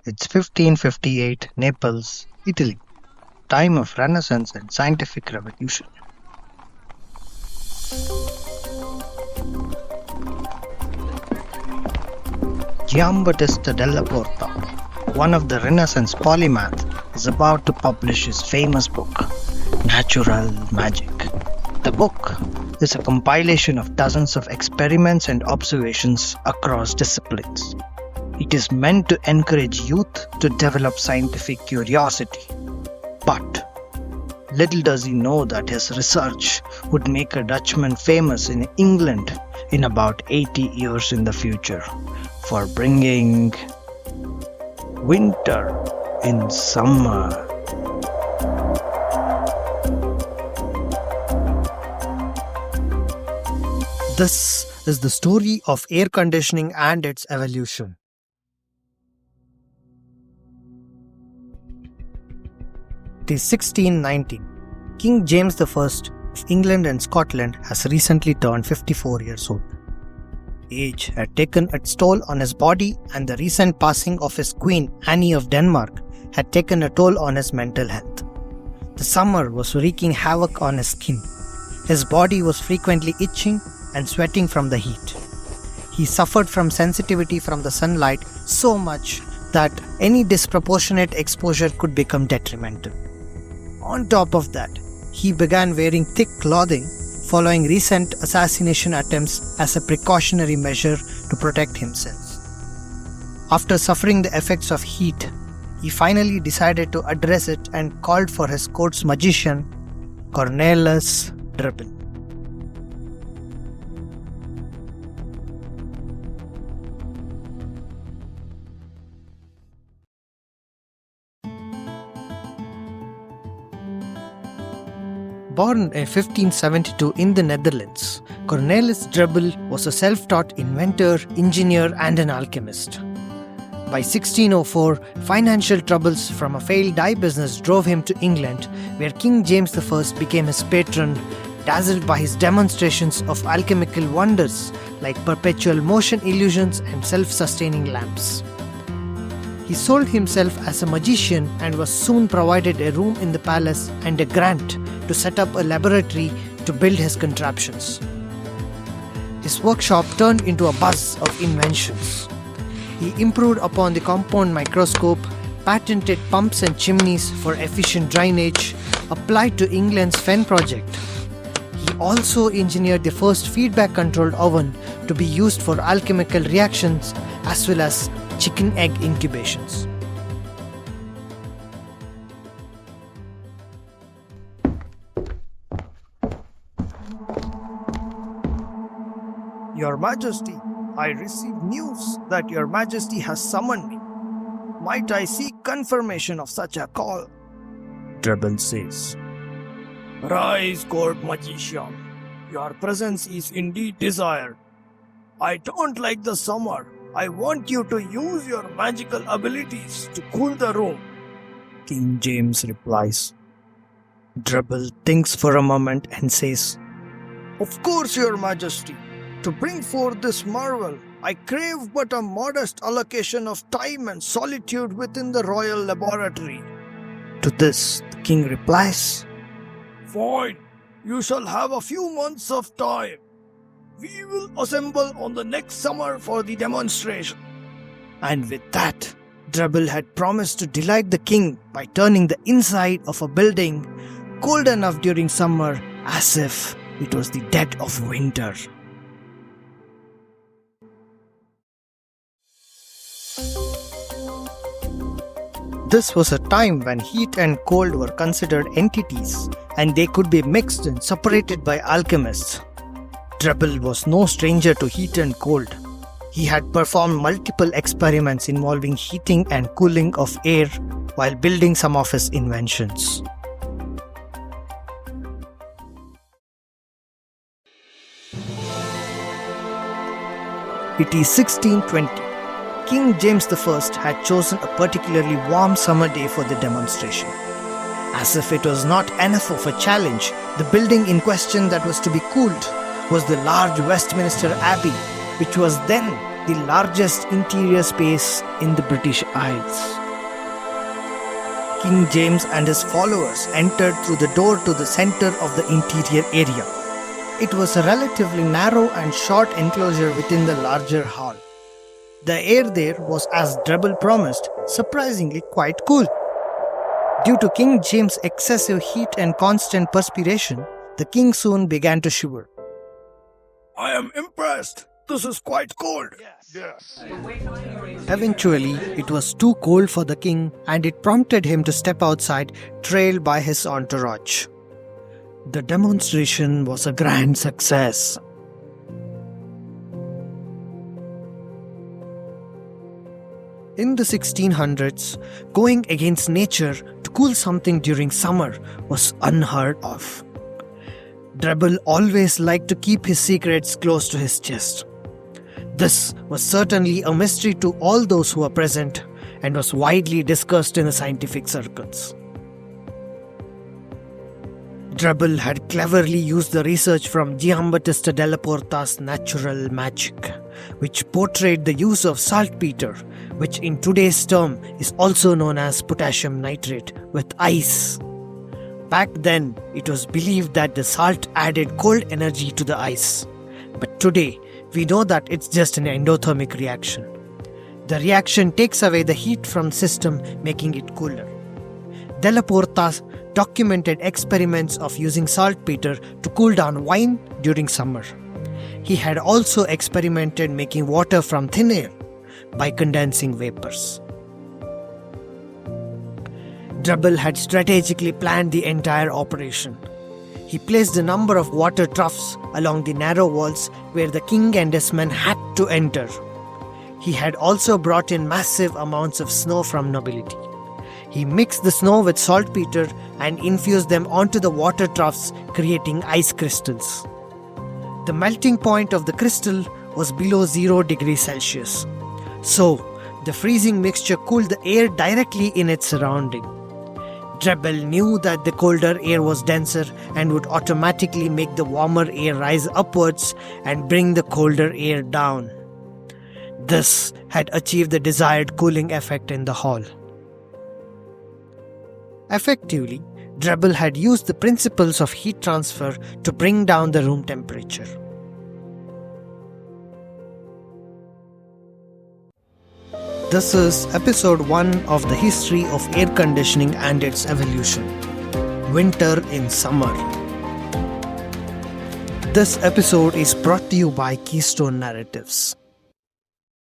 It's 1558, Naples, Italy, time of Renaissance and scientific revolution. Giambattista della Porta, one of the Renaissance polymath, is about to publish his famous book, Natural Magic. The book is a compilation of dozens of experiments and observations across disciplines. It is meant to encourage youth to develop scientific curiosity. But little does he know that his research would make a Dutchman famous in England in about 80 years in the future for bringing winter in summer. This is the story of air conditioning and its evolution. It is 1619. King James I of England and Scotland has recently turned 54 years old. Age had taken its toll on his body, and the recent passing of his queen Anne of Denmark had taken a toll on his mental health. The summer was wreaking havoc on his skin. His body was frequently itching and sweating from the heat. He suffered from sensitivity from the sunlight so much that any disproportionate exposure could become detrimental. On top of that, he began wearing thick clothing following recent assassination attempts as a precautionary measure to protect himself. After suffering the effects of heat, he finally decided to address it and called for his court's magician, Cornelis Drebbel. Born in 1572 in the Netherlands, Cornelis Drebbel was a self-taught inventor, engineer and an alchemist. By 1604, financial troubles from a failed dye business drove him to England, where King James I became his patron, dazzled by his demonstrations of alchemical wonders like perpetual motion illusions and self-sustaining lamps. He sold himself as a magician and was soon provided a room in the palace and a grant to set up a laboratory to build his contraptions. His workshop turned into a buzz of inventions. He improved upon the compound microscope, patented pumps and chimneys for efficient drainage, applied to England's Fen project. He also engineered the first feedback-controlled oven to be used for alchemical reactions as well as chicken egg incubations. Your Majesty, I received news that Your Majesty has summoned me. Might I seek confirmation of such a call? Drebbel says. Rise, court magician. Your presence is indeed desired. I don't like the summer. I want you to use your magical abilities to cool the room. King James replies. Drebbel thinks for a moment and says, Of course, Your Majesty. To bring forth this marvel, I crave but a modest allocation of time and solitude within the royal laboratory. To this, the king replies, Fine, you shall have a few months of time. We will assemble on the next summer for the demonstration. And with that, Drebbel had promised to delight the king by turning the inside of a building cold enough during summer as if it was the dead of winter. This was a time when heat and cold were considered entities, and they could be mixed and separated by alchemists. Drebbel was no stranger to heat and cold. He had performed multiple experiments involving heating and cooling of air while building some of his inventions. It is 1620. King James I had chosen a particularly warm summer day for the demonstration. As if it was not enough of a challenge, the building in question that was to be cooled was the large Westminster Abbey, which was then the largest interior space in the British Isles. King James and his followers entered through the door to the center of the interior area. It was a relatively narrow and short enclosure within the larger hall. The air there was, as Drabble promised, surprisingly quite cool. Due to King James' excessive heat and constant perspiration, the king soon began to shiver. I am impressed. This is quite cold. Yes. Eventually, it was too cold for the king and it prompted him to step outside, trailed by his entourage. The demonstration was a grand success. In the 1600s, going against nature to cool something during summer was unheard of. Drabble always liked to keep his secrets close to his chest. This was certainly a mystery to all those who were present and was widely discussed in the scientific circles. Drabble had cleverly used the research from Giambattista della Porta's natural magic, which portrayed the use of saltpeter, which in today's term is also known as potassium nitrate, with ice. Back then, it was believed that the salt added cold energy to the ice. But today, we know that it's just an endothermic reaction. The reaction takes away the heat from the system, making it cooler. Della Porta documented experiments of using saltpeter to cool down wine during summer. He had also experimented making water from thin air by condensing vapors. Drabble had strategically planned the entire operation. He placed a number of water troughs along the narrow walls where the king and his men had to enter. He had also brought in massive amounts of snow from nobility. He mixed the snow with saltpeter and infused them onto the water troughs, creating ice crystals. The melting point of the crystal was below 0 degrees Celsius. So, the freezing mixture cooled the air directly in its surrounding. Drabble knew that the colder air was denser and would automatically make the warmer air rise upwards and bring the colder air down. This had achieved the desired cooling effect in the hall. Effectively, Drabble had used the principles of heat transfer to bring down the room temperature. This is episode 1 of the history of air conditioning and its evolution. Winter in Summer. This episode is brought to you by Keystone Narratives.